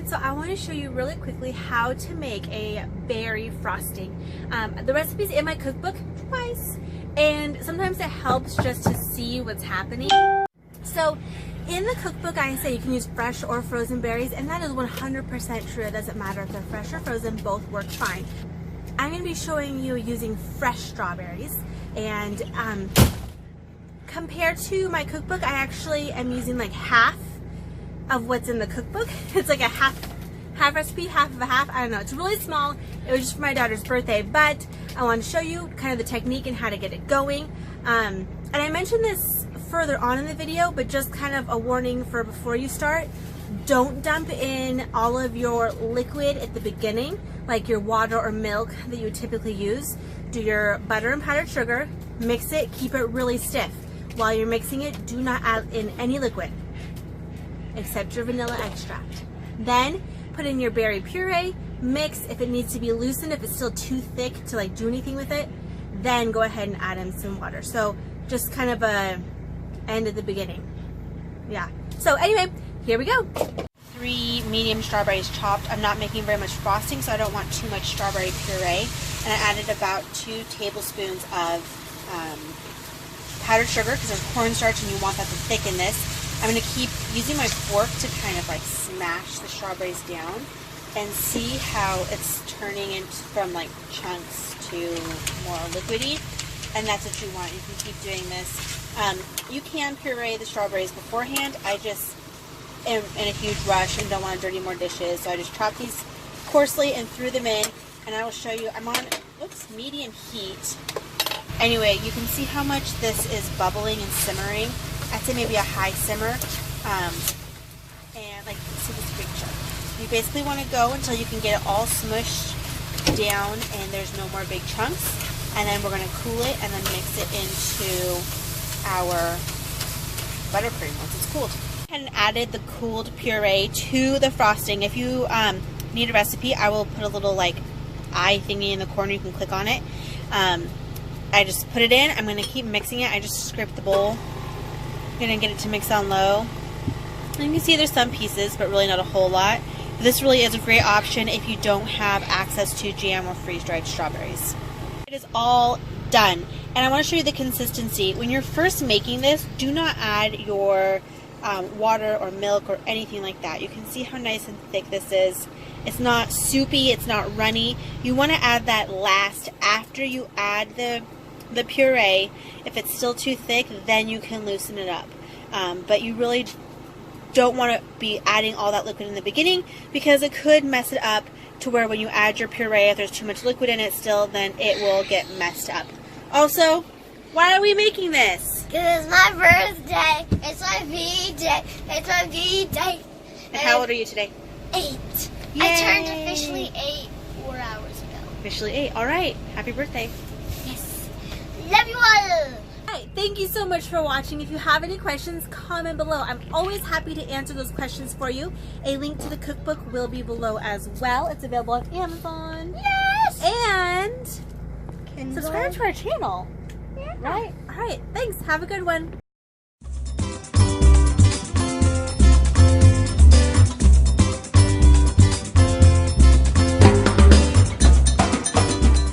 Alright, so I want to show you really quickly how to make a berry frosting. The recipe's in my cookbook twice, and sometimes it helps just to see what's happening. So in the cookbook I say you can use fresh or frozen berries, and that is 100% true. It doesn't matter if they're fresh or frozen, both work fine. I'm going to be showing you using fresh strawberries, and compared to my cookbook, I actually am using like half of what's in the cookbook. It's like a half recipe, half of a half. I don't know. It's really small. It was just for my daughter's birthday, but I want to show you kind of the technique and how to get it going. And I mentioned this further on in the video, but just kind of a warning for before you start. Don't dump in all of your liquid at the beginning, like your water or milk that you would typically use. Do your butter and powdered sugar, mix it, keep it really stiff. While you're mixing it, do not add in any liquid except your vanilla extract. Then put in your berry puree, mix. If it needs to be loosened, if it's still too thick to like do anything with it, then go ahead and add in some water. So just kind of a end at the beginning. Yeah. So anyway, here we go. 3 medium strawberries chopped. I'm not making very much frosting, so I don't want too much strawberry puree. And I added about 2 tablespoons of powdered sugar, because there's cornstarch and you want that to thicken this. I'm going to keep using my fork to kind of like smash the strawberries down and see how it's turning into from like chunks to more liquidy, and that's what you want. You can keep doing this. You can puree the strawberries beforehand. I just am in a huge rush and don't want to dirty more dishes, so I just chopped these coarsely and threw them in, and I will show you. I'm on medium heat. Anyway, you can see how much this is bubbling and simmering. I'd say maybe a high simmer, and like see this picture. You basically want to go until you can get it all smushed down and there's no more big chunks, and then we're going to cool it and then mix it into our buttercream once it's cooled. And added the cooled puree to the frosting. If you need a recipe, I will put a little like eye thingy in the corner. You can click on it. I just put it in. I'm going to keep mixing it. I just scraped the bowl. I'm going to get it to mix on low. And you can see there's some pieces, but really not a whole lot. This really is a great option if you don't have access to jam or freeze-dried strawberries. It is all done. And I want to show you the consistency. When you're first making this, do not add your water or milk or anything like that. You can see how nice and thick this is. It's not soupy, it's not runny. You want to add that last after you add the puree. If it's still too thick, then you can loosen it up. But you really don't want to be adding all that liquid in the beginning, because it could mess it up to where when you add your puree, if there's too much liquid in it still, then it will get messed up. Also, why are we making this? Because it's my birthday. It's my V-Day. It's my V-Day. And how old are you today? 8. Yay. I turned officially 8 4 hours ago. Officially 8. All right. Happy birthday. Yes. Love you all. Alright, thank you so much for watching. If you have any questions, comment below. I'm always happy to answer those questions for you. A link to the cookbook will be below as well. It's available on Amazon. Yes. And subscribe to our channel. Yeah. Right? Alright, thanks. Have a good one.